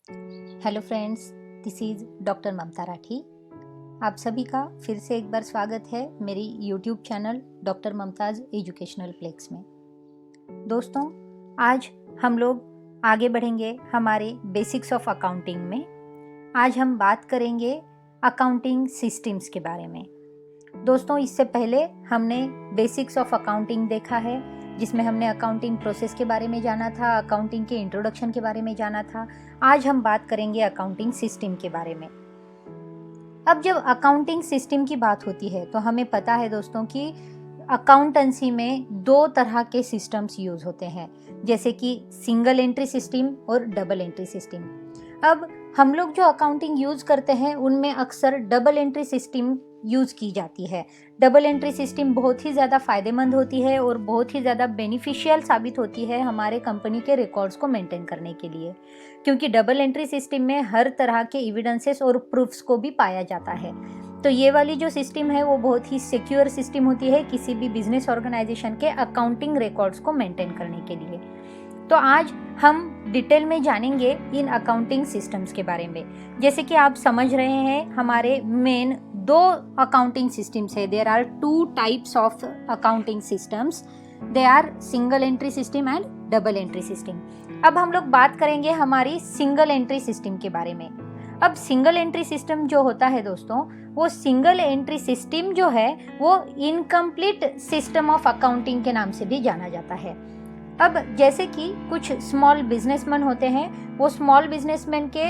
Hello friends, this is doctor Mamta Rathi. आप सभी का फिर से एक बार स्वागत है मेरी YouTube channel doctor Mamta's educational plex में। दोस्तों, आज हम लोग आगे बढ़ेंगे हमारे बेसिक्स ऑफ अकाउंटिंग में। आज हम बात करेंगे अकाउंटिंग सिस्टम्स के बारे में। दोस्तों, इससे पहले हमने बेसिक्स ऑफ अकाउंटिंग देखा है, जिसमें हमने अकाउंटिंग प्रोसेस के बारे में जाना था, अकाउंटिंग के इंट्रोडक्शन के बारे में जाना था। आज हम बात करेंगे अकाउंटिंग सिस्टम के बारे में। अब जब अकाउंटिंग सिस्टम की बात होती है तो हमें पता है दोस्तों कि अकाउंटेंसी में दो तरह के सिस्टम्स यूज होते हैं, जैसे कि सिंगल एंट्री सिस्टम और डबल एंट्री सिस्टम। अब हम लोग जो अकाउंटिंग यूज करते हैं उनमें अक्सर डबल एंट्री सिस्टम यूज की जाती है। डबल एंट्री सिस्टम बहुत ही ज़्यादा फायदेमंद होती है और बहुत ही ज़्यादा बेनिफिशियल साबित होती है हमारे कंपनी के रिकॉर्ड्स को मेंटेन करने के लिए, क्योंकि डबल एंट्री सिस्टम में हर तरह के एविडेंसेस और प्रूफ्स को भी पाया जाता है। तो ये वाली जो सिस्टम है वो बहुत ही सिक्योर सिस्टम होती है किसी भी बिजनेस ऑर्गेनाइजेशन के अकाउंटिंग रिकॉर्ड्स को मेंटेन करने के लिए। तो आज हम डिटेल में जानेंगे इन अकाउंटिंग सिस्टम्स के बारे में। जैसे कि आप समझ रहे हैं, हमारे मेन दो अकाउंटिंग सिस्टम्स है। There are two types of accounting systems, they are single entry system and double entry system. अब हम लोग बात करेंगे हमारी सिंगल एंट्री सिस्टम के बारे में। अब सिंगल एंट्री सिस्टम जो होता है दोस्तों, वो सिंगल एंट्री सिस्टम जो है वो इनकम्प्लीट सिस्टम ऑफ अकाउंटिंग के नाम से भी जाना जाता है। अब जैसे कि कुछ स्मॉल बिजनेसमैन होते हैं, वो स्मॉल बिजनेसमैन के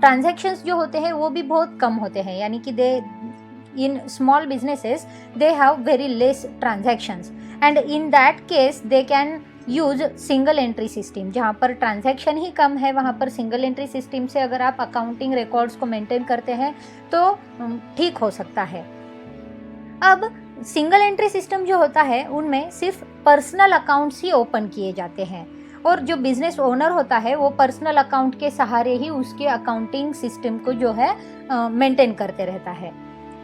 ट्रांजैक्शंस जो होते हैं वो भी बहुत कम होते हैं, यानी कि they in small businesses they have very less transactions and in that case they can use single entry system. जहाँ पर ट्रांजैक्शन ही कम है वहाँ पर सिंगल एंट्री सिस्टम से अगर आप अकाउंटिंग रिकॉर्ड्स को मेंटेन करते हैं तो ठीक हो सकता है। अब सिंगल एंट्री सिस्टम जो होता है उनमें सिर्फ पर्सनल अकाउंट्स ही ओपन किए जाते हैं और जो बिजनेस ओनर होता है वो पर्सनल अकाउंट के सहारे ही उसके अकाउंटिंग सिस्टम को जो है मेंटेन करते रहता है।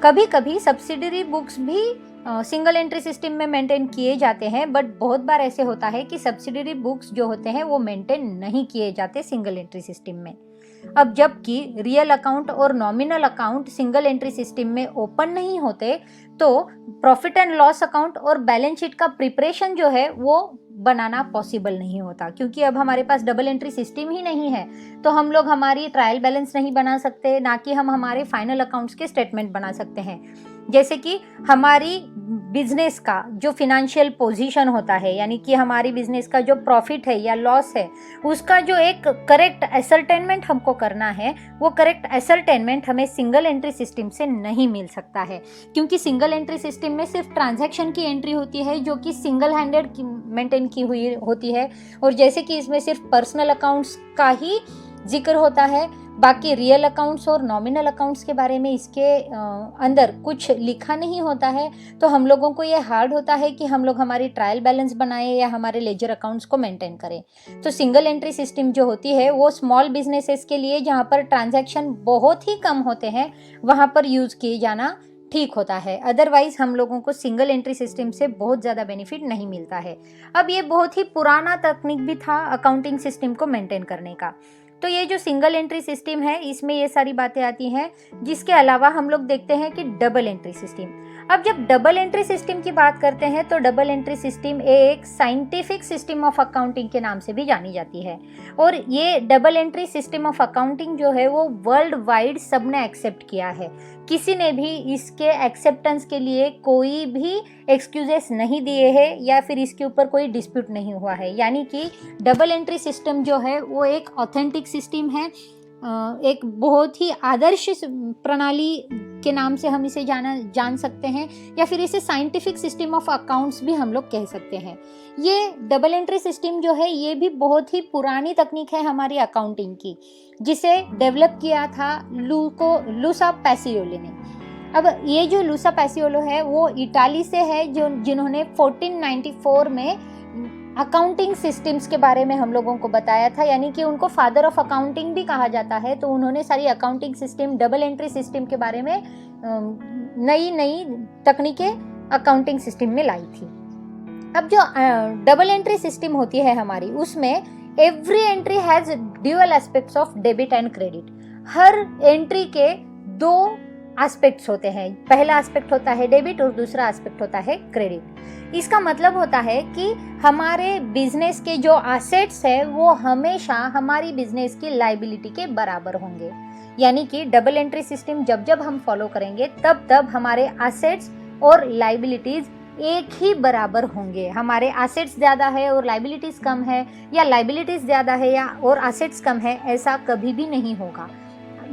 कभी कभी सब्सिडरी बुक्स भी सिंगल एंट्री सिस्टम में मेंटेन किए जाते हैं, बट बहुत बार ऐसे होता है कि सब्सिडरी बुक्स जो होते हैं वो मेंटेन नहीं किए जाते सिंगल एंट्री सिस्टम में। अब जबकि रियल अकाउंट और nominal account single entry system में ओपन नहीं होते, तो प्रॉफिट एंड लॉस अकाउंट और बैलेंस शीट का प्रिपरेशन जो है वो बनाना पॉसिबल नहीं होता, क्योंकि अब हमारे पास डबल एंट्री सिस्टम ही नहीं है। तो हम लोग हमारी ट्रायल बैलेंस नहीं बना सकते, ना कि हम हमारे फाइनल अकाउंट्स के स्टेटमेंट बना सकते हैं। जैसे कि हमारी बिजनेस का जो फिनेंशियल पोजीशन होता है, यानी कि हमारी बिजनेस का जो प्रॉफिट है या लॉस है, उसका जो एक करेक्ट असर्टेनमेंट हमको करना है, वो करेक्ट असर्टेनमेंट हमें सिंगल एंट्री सिस्टम से नहीं मिल सकता है, क्योंकि सिंगल एंट्री सिस्टम में सिर्फ ट्रांजैक्शन की एंट्री होती है जो कि सिंगल हैंडेड मेंटेन की हुई होती है। और जैसे कि इसमें सिर्फ पर्सनल अकाउंट्स का ही जिक्र होता है, बाकी रियल अकाउंट्स और नॉमिनल अकाउंट्स के बारे में इसके अंदर कुछ लिखा नहीं होता है। तो हम लोगों को ये हार्ड होता है कि हम लोग हमारी ट्रायल बैलेंस बनाएं या हमारे लेजर अकाउंट्स को मेंटेन करें। तो सिंगल एंट्री सिस्टम जो होती है वो स्मॉल बिजनेसेस के लिए, जहाँ पर ट्रांजैक्शन बहुत ही कम होते हैं, वहाँ पर यूज़ किए जाना ठीक होता है। अदरवाइज हम लोगों को सिंगल एंट्री सिस्टम से बहुत ज़्यादा बेनिफिट नहीं मिलता है। अब ये बहुत ही पुराना तकनीक भी था अकाउंटिंग सिस्टम को मेंटेन करने का। तो ये जो सिंगल एंट्री सिस्टम है इसमें ये सारी बातें आती हैं। जिसके अलावा हम लोग देखते हैं कि डबल एंट्री सिस्टम। अब जब डबल एंट्री सिस्टम की बात करते हैं तो डबल एंट्री सिस्टम एक साइंटिफिक सिस्टम ऑफ अकाउंटिंग के नाम से भी जानी जाती है। और ये double entry system of accounting जो है वो वर्ल्ड वाइड सबने एक्सेप्ट किया है। किसी ने भी इसके एक्सेप्टेंस के लिए कोई भी एक्सक्यूजेस नहीं दिए हैं या फिर इसके ऊपर कोई डिस्प्यूट नहीं हुआ है। यानी कि डबल एंट्री सिस्टम जो है वो एक ऑथेंटिक सिस्टम है, एक बहुत ही आदर्श प्रणाली के नाम से हम इसे जान सकते हैं, या फिर इसे साइंटिफिक सिस्टम ऑफ अकाउंट्स भी हम लोग कह सकते हैं। ये डबल एंट्री सिस्टम जो है ये भी बहुत ही पुरानी तकनीक है हमारी अकाउंटिंग की, जिसे डेवलप किया था लूसा पैसियोली ने। अब ये जो लूसा पैसियोलो है वो इटाली से है, जिन्होंने 1494 में अकाउंटिंग सिस्टम्स के बारे में हम लोगों को बताया था, यानी कि उनको फादर ऑफ अकाउंटिंग भी कहा जाता है। तो उन्होंने सारी accounting system, double entry system के बारे में नई नई तकनीकें अकाउंटिंग सिस्टम में लाई थी। अब जो डबल एंट्री सिस्टम होती है हमारी, उसमें every entry has dual aspects of debit and credit. Her entry के दो एस्पेक्ट्स होते हैं, पहला एस्पेक्ट होता है डेबिट और दूसरा एस्पेक्ट होता है क्रेडिट। इसका मतलब होता है कि हमारे बिजनेस के जो एसेट्स है वो हमेशा हमारी बिजनेस की लायबिलिटी के बराबर होंगे। यानी कि डबल एंट्री सिस्टम जब जब हम फॉलो करेंगे तब तब हमारे एसेट्स और लायबिलिटीज एक ही बराबर होंगे। हमारे एसेट्स ज़्यादा है और लायबिलिटीज़ कम है, या लायबिलिटीज़ ज़्यादा है या और एसेट्स कम है, ऐसा कभी भी नहीं होगा।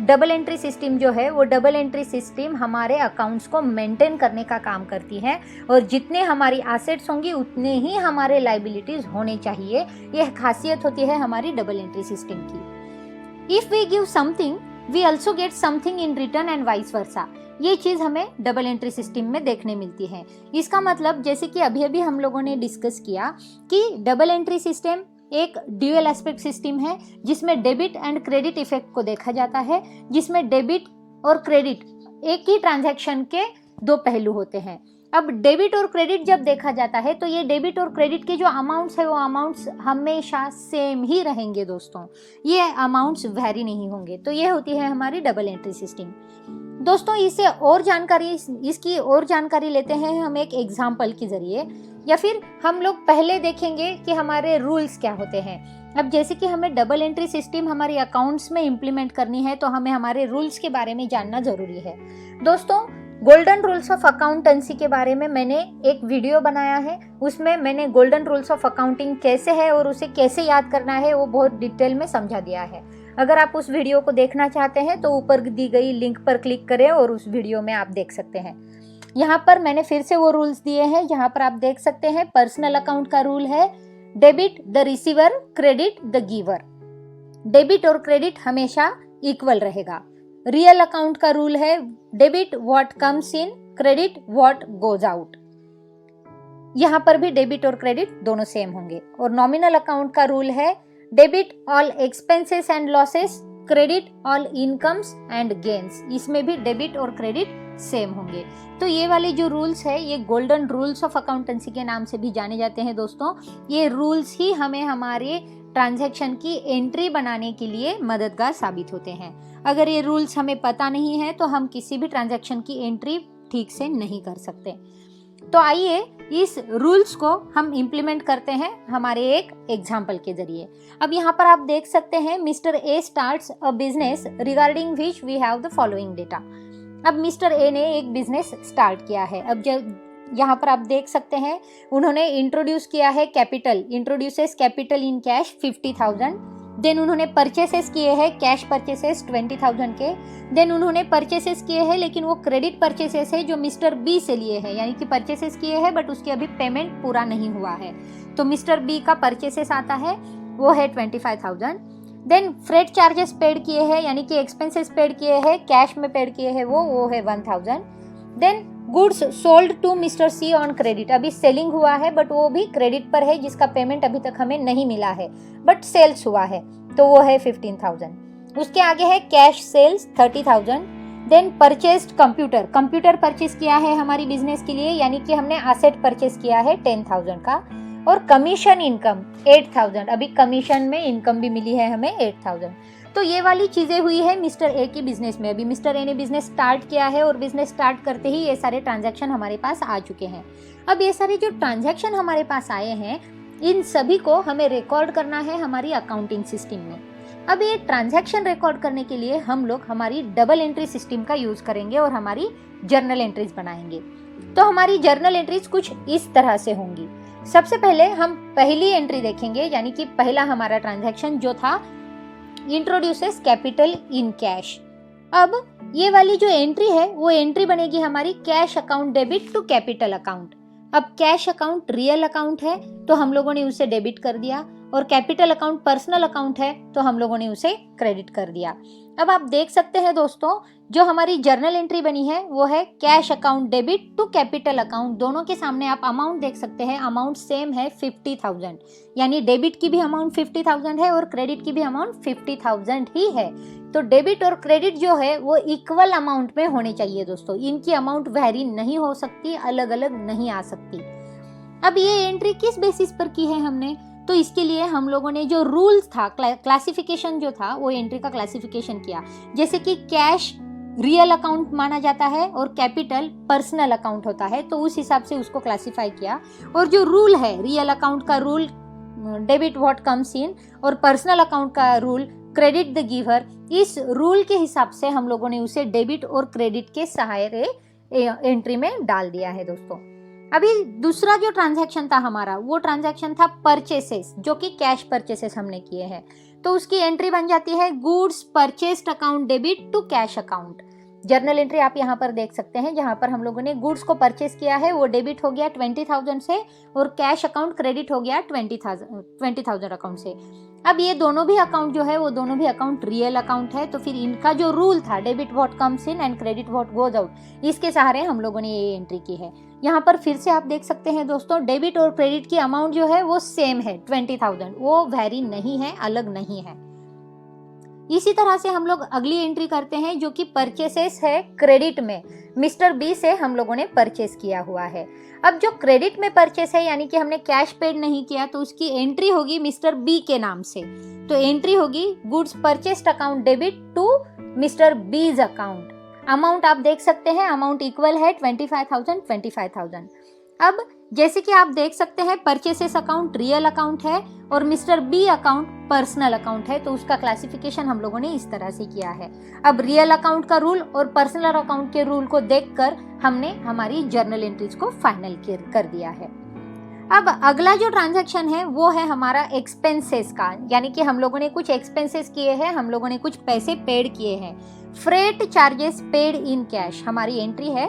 डबल एंट्री सिस्टम जो है वो डबल एंट्री सिस्टम हमारे अकाउंट्स को मेंटेन करने का काम करती है, और जितने हमारी एसेट्स होंगी उतने ही हमारे लायबिलिटीज़ होने चाहिए। यह खासियत होती है हमारी डबल एंट्री सिस्टम की। If we give something we also get something in return and vice versa. ये चीज़ हमें डबल एंट्री सिस्टम में देखने मिलती है। इसका मतलब जैसे कि अभी अभी हम लोगों ने डिस्कस किया कि डबल एंट्री सिस्टम एक ड्यूअल एस्पेक्ट सिस्टम है जिसमें डेबिट एंड क्रेडिट इफेक्ट को देखा जाता है, जिसमें डेबिट और क्रेडिट एक ही ट्रांजैक्शन के दो पहलू होते हैं। अब डेबिट और क्रेडिट जब देखा जाता है तो ये डेबिट और क्रेडिट के जो अमाउंट्स है वो अमाउंट्स हमेशा सेम ही रहेंगे दोस्तों, ये अमाउंट्स वेरी नहीं होंगे। तो ये होती है हमारी डबल एंट्री सिस्टम। दोस्तों इसकी और जानकारी लेते हैं हम एक एग्जाम्पल के जरिए, या फिर हम लोग पहले देखेंगे कि हमारे रूल्स क्या होते हैं। अब जैसे कि हमें डबल एंट्री सिस्टम हमारे अकाउंट्स में इम्प्लीमेंट करनी है तो हमें हमारे रूल्स के बारे में जानना जरूरी है। दोस्तों गोल्डन रूल्स ऑफ अकाउंटेंसी के बारे में मैंने एक वीडियो बनाया है, उसमें मैंने गोल्डन रूल्स ऑफ अकाउंटिंग कैसे है और उसे कैसे याद करना है वो बहुत डिटेल में समझा दिया है। अगर आप उस वीडियो को देखना चाहते हैं तो ऊपर दी गई लिंक पर क्लिक करें और उस वीडियो में आप देख सकते हैं। यहाँ पर मैंने फिर से वो रूल्स दिए हैं, जहाँ पर आप देख सकते हैं पर्सनल अकाउंट का रूल है debit the receiver, credit the giver. Debit और क्रेडिट हमेशा इक्वल रहेगा। रियल अकाउंट का रूल है debit what comes in, credit what goes out. यहाँ पर भी डेबिट और क्रेडिट दोनों सेम होंगे। और नॉमिनल अकाउंट का रूल है debit all expenses and losses, credit all incomes and gains. इसमें भी डेबिट और क्रेडिट सेम होंगे। तो ये वाले जो रूल्स है ये गोल्डन रूल्स ऑफ अकाउंटेंसी के नाम से भी जाने जाते हैं दोस्तों। ये रूल्स ही हमें हमारे ट्रांजैक्शन की एंट्री बनाने के लिए मददगार साबित होते हैं। अगर ये रूल्स हमें पता नहीं है तो हम किसी भी ट्रांजैक्शन की एंट्री ठीक से नहीं कर सकते। तो आइए इस रूल्स को हम इम्प्लीमेंट करते हैं हमारे एक एग्जाम्पल के जरिए। अब यहाँ पर आप देख सकते हैं mister A starts a business regarding which we have the following data. अब मिस्टर ए ने एक बिजनेस स्टार्ट किया है। अब जब यहाँ पर आप देख सकते हैं उन्होंने इंट्रोड्यूस किया है capital, introduces capital in cash 50,000। Then उन्होंने परचेसेस किए हैं कैश परचेसेस 20,000 के। देन उन्होंने परचेसेस किए हैं लेकिन वो क्रेडिट परचेसेस है जो मिस्टर बी से लिए हैं, यानी कि परचेसेस किए हैं बट उसके अभी पेमेंट पूरा नहीं हुआ है। तो मिस्टर बी का परचेसेस आता है वो है 25,000। देन फ्रेट चार्जेस पेड किए हैं, यानी कि एक्सपेंसेस पेड किए हैं, कैश में पेड किए हैं वो है 1,000। Then goods sold to mister C on credit, अभी सेलिंग हुआ है बट वो भी क्रेडिट पर है जिसका पेमेंट अभी तक हमें नहीं मिला है बट सेल्स हुआ है तो वो है 15,000। उसके आगे है cash sales 30,000। Then purchased computer purchase किया है हमारी बिजनेस के लिए, यानी कि हमने एसेट परचेस किया है 10,000 का। और कमीशन इनकम 8,000, अभी कमीशन में इनकम भी मिली है हमें 8,000। तो ये वाली चीज़ें हुई है मिस्टर ए की बिजनेस में। अभी मिस्टर ए ने बिजनेस स्टार्ट किया है और बिजनेस स्टार्ट करते ही ये सारे ट्रांजैक्शन हमारे पास आ चुके हैं। अब ये सारे जो ट्रांजैक्शन हमारे पास आए हैं इन सभी को हमें रिकॉर्ड करना है हमारी अकाउंटिंग सिस्टम में। अब ये ट्रांजैक्शन रिकॉर्ड करने के लिए हम लोग हमारी डबल एंट्री सिस्टम का यूज़ करेंगे और हमारी जर्नल एंट्रीज बनाएंगे। तो हमारी जर्नल एंट्रीज कुछ इस तरह से होंगी। सबसे पहले हम पहली एंट्री देखेंगे, यानी कि पहला हमारा ट्रांजैक्शन जो था इंट्रोड्यूसेस कैपिटल इन कैश। अब ये वाली जो एंट्री है वो एंट्री बनेगी हमारी cash account debit to capital account. अब कैश अकाउंट रियल अकाउंट है तो हम लोगों ने उसे डेबिट कर दिया, और कैपिटल अकाउंट पर्सनल अकाउंट है तो हम लोगों ने उसे क्रेडिट कर दिया। अब आप देख सकते हैं दोस्तों जो हमारी जर्नल एंट्री बनी है वो है cash account debit to capital account. दोनों के सामने आप अमाउंट देख सकते हैं, अमाउंट सेम है 50,000, यानी डेबिट की भी अमाउंट 50,000 है और क्रेडिट की भी अमाउंट 50,000 ही है। तो डेबिट और क्रेडिट जो है वो इक्वल अमाउंट में होने चाहिए दोस्तों, इनकी अमाउंट वेरी नहीं हो सकती, अलग अलग नहीं आ सकती। अब ये एंट्री किस बेसिस पर की है हमने, तो इसके लिए हम लोगों ने जो रूल्स था, क्लासिफिकेशन जो था, वो एंट्री का क्लासिफिकेशन किया। जैसे कि कैश रियल अकाउंट माना जाता है और कैपिटल पर्सनल अकाउंट होता है, तो उस हिसाब से उसको क्लासिफाई किया। और जो रूल है रियल अकाउंट का रूल डेबिट व्हाट कम्स इन, और पर्सनल अकाउंट का रूल क्रेडिट द गिवर, इस रूल के हिसाब से हम लोगों ने उसे डेबिट और क्रेडिट के सहारे एंट्री में डाल दिया है दोस्तों। अभी दूसरा जो ट्रांजैक्शन था हमारा, वो ट्रांजैक्शन था परचेसेस, जो कि कैश परचेसेस हमने किए हैं। तो उसकी एंट्री बन जाती है goods purchased account debit to cash account. Journal entry आप यहाँ पर देख सकते हैं, जहाँ पर हम लोगों ने गुड्स को परचेस किया है वो डेबिट हो गया 20,000 से, और कैश अकाउंट क्रेडिट हो गया 20,000 अकाउंट से। अब ये दोनों भी अकाउंट जो है वो दोनों भी अकाउंट रियल अकाउंट है, तो फिर इनका जो रूल था debit what comes in and credit what goes out, इसके सहारे हम लोगों ने ये एंट्री की है। यहाँ पर फिर से आप देख सकते हैं दोस्तों, डेबिट और क्रेडिट की अमाउंट जो है वो सेम है 20,000, वो वेरी नहीं है, अलग नहीं है। इसी तरह से हम लोग अगली एंट्री करते हैं जो कि परचेसेस है क्रेडिट में, मिस्टर बी से हम लोगों ने परचेस किया हुआ है। अब जो क्रेडिट में परचेस है, यानी कि हमने कैश पेड नहीं किया, तो उसकी एंट्री होगी मिस्टर बी के नाम से। तो एंट्री होगी goods purchased account debit to mister B's account. Amount आप देख सकते हैं, अमाउंट इक्वल है 25,000। अब जैसे कि आप देख सकते हैं, परचेसेस अकाउंट रियल अकाउंट है और mister B account personal account है, तो उसका क्लासिफिकेशन हम लोगों ने इस तरह से किया है। अब रियल अकाउंट का रूल और पर्सनल अकाउंट के रूल को देखकर हमने हमारी जर्नल एंट्रीज को फाइनल कर दिया है। अब अगला जो ट्रांजैक्शन है वो है हमारा एक्सपेंसेस का, यानी कि हम लोगों ने कुछ एक्सपेंसेस किए हैं, हम लोगों ने कुछ पैसे पेड किए हैं। Freight charges paid in cash हमारी एंट्री है।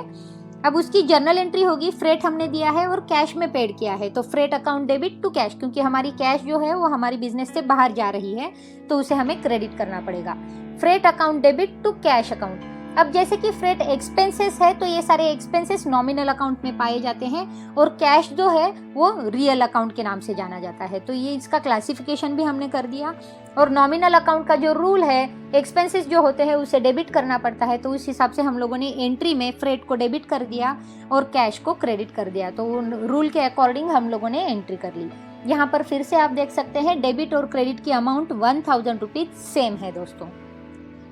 अब उसकी जर्नल एंट्री होगी, फ्रेट हमने दिया है और कैश में पेड किया है, तो freight account debit to cash, क्योंकि हमारी कैश जो है वो हमारी बिजनेस से बाहर जा रही है, तो उसे हमें क्रेडिट करना पड़ेगा। Freight account debit to cash account. अब जैसे कि फ्रेट एक्सपेंसेस है, तो ये सारे एक्सपेंसेस नॉमिनल अकाउंट में पाए जाते हैं और कैश जो है वो रियल अकाउंट के नाम से जाना जाता है, तो ये इसका क्लासिफिकेशन भी हमने कर दिया। और नॉमिनल अकाउंट का जो रूल है, एक्सपेंसेस जो होते हैं उसे डेबिट करना पड़ता है, तो उस हिसाब से हम लोगों ने एंट्री में फ्रेट को डेबिट कर दिया और कैश को क्रेडिट कर दिया, तो रूल के अकॉर्डिंग हम लोगों ने एंट्री कर ली। यहाँ पर फिर से आप देख सकते हैं, डेबिट और क्रेडिट की अमाउंट 1,000 रुपीज सेम है दोस्तों।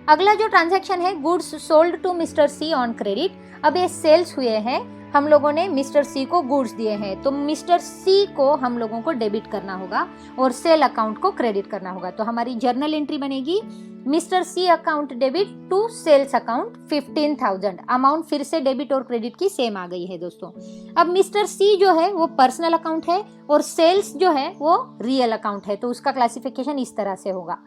अगला जो ट्रांजैक्शन है, goods sold to mister C on credit. अब ये सेल्स हुए हैं, हम लोगों ने मिस्टर सी को गुड्स दिए हैं, तो मिस्टर सी को हम लोगों को डेबिट करना होगा और सेल अकाउंट को क्रेडिट करना होगा। तो हमारी जर्नल एंट्री बनेगी mister C account debit to sales account 15,000। Amount फिर से डेबिट और क्रेडिट की सेम आ गई है दोस्तों। अब मिस्टर सी जो है वो पर्सनल अकाउंट है और सेल्स जो है वो रियल अकाउंट है, तो उसका क्लासिफिकेशन इस तरह से होगा।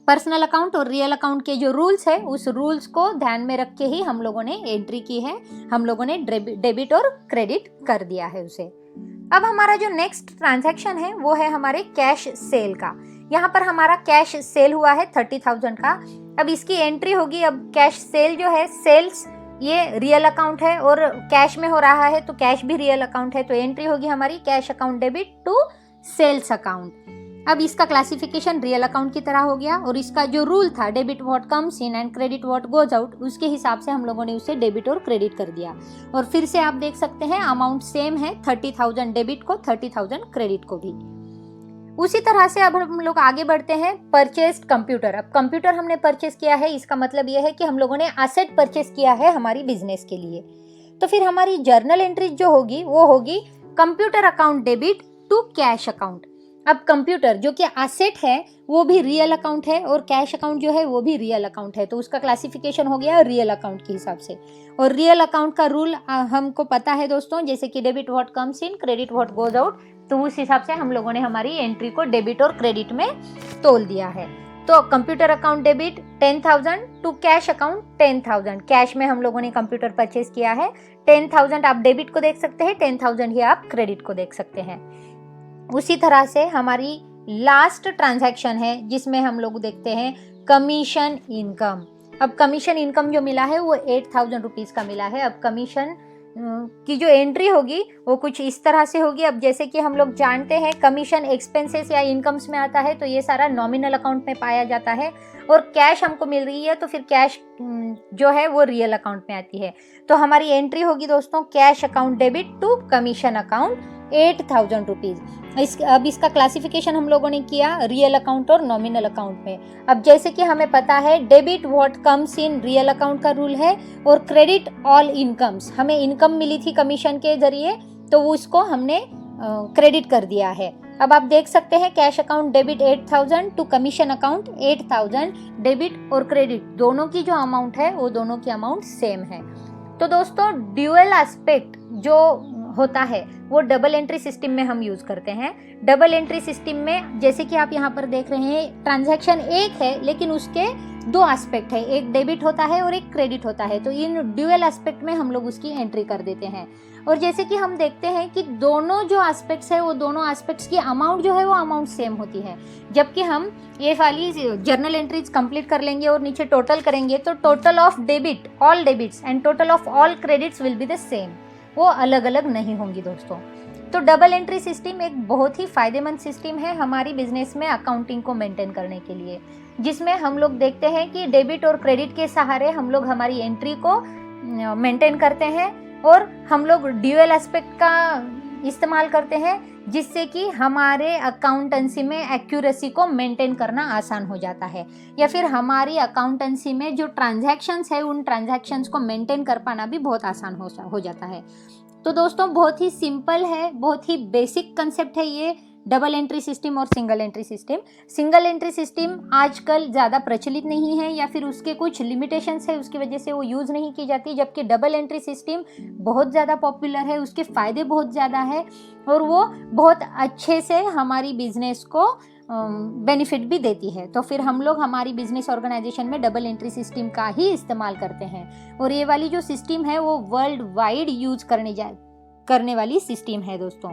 पर्सनल अकाउंट और रियल अकाउंट के जो रूल्स है, उस रूल्स को ध्यान में रख के ही हम लोगों ने एंट्री की है, हम लोगों ने डेबिट और क्रेडिट कर दिया है उसे। अब हमारा जो नेक्स्ट ट्रांजैक्शन है वो है हमारे कैश सेल का। यहाँ पर हमारा कैश सेल हुआ है 30,000 का। अब इसकी एंट्री होगी, अब कैश सेल जो है, सेल्स ये रियल अकाउंट है और कैश में हो रहा है, तो कैश भी रियल अकाउंट है, तो एंट्री होगी हमारी cash account debit to sales account. अब इसका क्लासिफिकेशन रियल अकाउंट की तरह हो गया और इसका जो रूल था debit what comes in and credit what goes out, उसके हिसाब से हम लोगों ने उसे डेबिट और क्रेडिट कर दिया। और फिर से आप देख सकते हैं, अमाउंट सेम है, 30,000 डेबिट को, 30,000 क्रेडिट को भी। उसी तरह से अब हम लोग आगे बढ़ते हैं, परचेस्ड कंप्यूटर। अब कंप्यूटर हमने परचेस किया है, इसका मतलब यह है कि हम लोगों ने एसेट परचेस किया है हमारी बिजनेस के लिए। तो फिर हमारी जर्नल एंट्री जो होगी वो होगी computer account debit to cash account. अब कंप्यूटर जो कि एसेट है वो भी रियल अकाउंट है और कैश अकाउंट जो है वो भी रियल अकाउंट है, तो उसका क्लासिफिकेशन हो गया रियल अकाउंट के हिसाब से। और रियल अकाउंट का रूल हमको पता है दोस्तों, जैसे कि debit what comes in credit what goes out, तो उस हिसाब से हम लोगों ने हमारी एंट्री को डेबिट और क्रेडिट में तोल दिया है। तो computer account debit 10,000 to cash account 10,000। Cash में हम लोगों ने कंप्यूटर परचेज किया है, 10,000 आप डेबिट को देख सकते हैं, 10,000 ही आप क्रेडिट को देख सकते हैं। उसी तरह से हमारी लास्ट ट्रांजैक्शन है जिसमें हम लोग देखते हैं कमीशन इनकम। अब कमीशन इनकम जो मिला है वो 8,000 रुपीज़ का मिला है। अब कमीशन की जो एंट्री होगी वो कुछ इस तरह से होगी। अब जैसे कि हम लोग जानते हैं कमीशन एक्सपेंसेस या इनकम्स में आता है, तो ये सारा नॉमिनल अकाउंट में पाया जाता है और कैश हमको मिल रही है, तो फिर कैश जो है वो रियल अकाउंट में आती है। तो हमारी एंट्री होगी दोस्तों cash account debit to commission account 8,000 rupees. अब इसका क्लासिफिकेशन हम लोगों ने किया रियल अकाउंट और नॉमिनल अकाउंट में। अब जैसे कि हमें पता है debit what comes in real account का रूल है और क्रेडिट ऑल इनकम्स। हमें इनकम मिली थी कमीशन के जरिए तो उसको हमने क्रेडिट कर दिया है। अब आप देख सकते हैं cash account debit 8,000 to commission account 8,000। Debit और क्रेडिट दोनों की जो अमाउंट है वो दोनों की अमाउंट सेम है। तो दोस्तों ड्यूअल एस्पेक्ट जो होता है वो डबल एंट्री सिस्टम में हम यूज करते हैं। डबल एंट्री सिस्टम में जैसे कि आप यहाँ पर देख रहे हैं ट्रांजैक्शन एक है लेकिन उसके दो एस्पेक्ट है, एक डेबिट होता है और एक क्रेडिट होता है। तो इन ड्यूअल एस्पेक्ट में हम लोग उसकी एंट्री कर देते हैं। और जैसे कि हम देखते हैं कि दोनों जो एस्पेक्ट्स है वो दोनों एस्पेक्ट्स की अमाउंट जो है वो अमाउंट सेम होती है। जबकि हम ये वाली जर्नल एंट्रीज कंप्लीट कर लेंगे और नीचे टोटल करेंगे तो total of debit all debits and total of all credits will be the same, वो अलग अलग नहीं होंगी दोस्तों। तो डबल एंट्री सिस्टम एक बहुत ही फायदेमंद सिस्टम है हमारी बिजनेस में अकाउंटिंग को मेंटेन करने के लिए, जिसमें हम लोग देखते हैं कि डेबिट और क्रेडिट के सहारे हम लोग हमारी एंट्री को मेंटेन करते हैं और हम लोग ड्यूअल एस्पेक्ट का इस्तेमाल करते हैं जिससे कि हमारे अकाउंटेंसी में एक्यूरेसी को मेंटेन करना आसान हो जाता है, या फिर हमारी अकाउंटेंसी में जो ट्रांजैक्शंस है उन ट्रांजैक्शंस को मेंटेन कर पाना भी बहुत आसान हो जाता है। तो दोस्तों बहुत ही सिंपल है, बहुत ही बेसिक कंसेप्ट है ये डबल एंट्री सिस्टम और single entry system. Single entry system आजकल ज़्यादा प्रचलित नहीं है या फिर उसके कुछ लिमिटेशंस है, उसकी वजह से वो यूज़ नहीं की जाती, जबकि डबल एंट्री सिस्टम बहुत ज़्यादा पॉपुलर है, उसके फ़ायदे बहुत ज़्यादा है और वो बहुत अच्छे से हमारी बिजनेस को बेनिफिट भी देती है। तो फिर हम लोग हमारी बिजनेस ऑर्गेनाइजेशन में डबल एंट्री सिस्टम का ही इस्तेमाल करते हैं और ये वाली जो सिस्टम है वो वर्ल्ड वाइड यूज करने वाली सिस्टम है दोस्तों।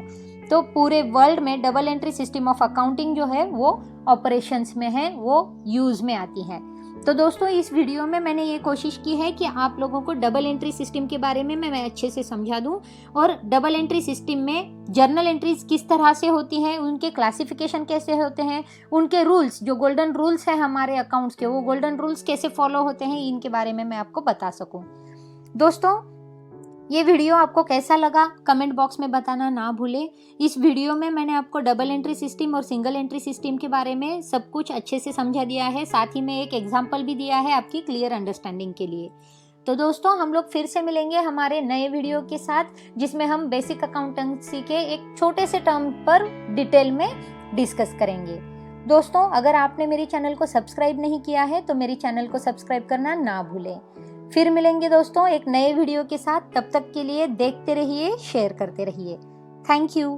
तो पूरे वर्ल्ड में double entry system of accounting जो है वो ऑपरेशंस में है, वो यूज में आती है। तो दोस्तों इस वीडियो में मैंने ये कोशिश की है कि आप लोगों को डबल एंट्री सिस्टम के बारे में मैं अच्छे से समझा दूं और डबल एंट्री सिस्टम में जर्नल एंट्रीज किस तरह से होती हैं, उनके क्लासिफिकेशन कैसे होते हैं, उनके रूल्स जो गोल्डन रूल्स है हमारे अकाउंट्स के वो गोल्डन रूल्स कैसे फॉलो होते हैं, इनके बारे में मैं आपको बता सकूं। दोस्तों ये वीडियो आपको कैसा लगा कमेंट बॉक्स में बताना ना भूलें। इस वीडियो में मैंने आपको डबल एंट्री सिस्टम और सिंगल एंट्री सिस्टम के बारे में सब कुछ अच्छे से समझा दिया है, साथ ही में एक एग्जांपल भी दिया है आपकी क्लियर अंडरस्टैंडिंग के लिए। तो दोस्तों हम लोग फिर से मिलेंगे हमारे नए वीडियो के साथ जिसमें हम बेसिक अकाउंटेंसी के एक छोटे से टर्म पर डिटेल में डिस्कस करेंगे। दोस्तों अगर आपने मेरे चैनल को सब्सक्राइब नहीं किया है तो मेरे चैनल को सब्सक्राइब करना ना भूलें। फिर मिलेंगे दोस्तों एक नए वीडियो के साथ, तब तक के लिए देखते रहिए, शेयर करते रहिए। Thank you.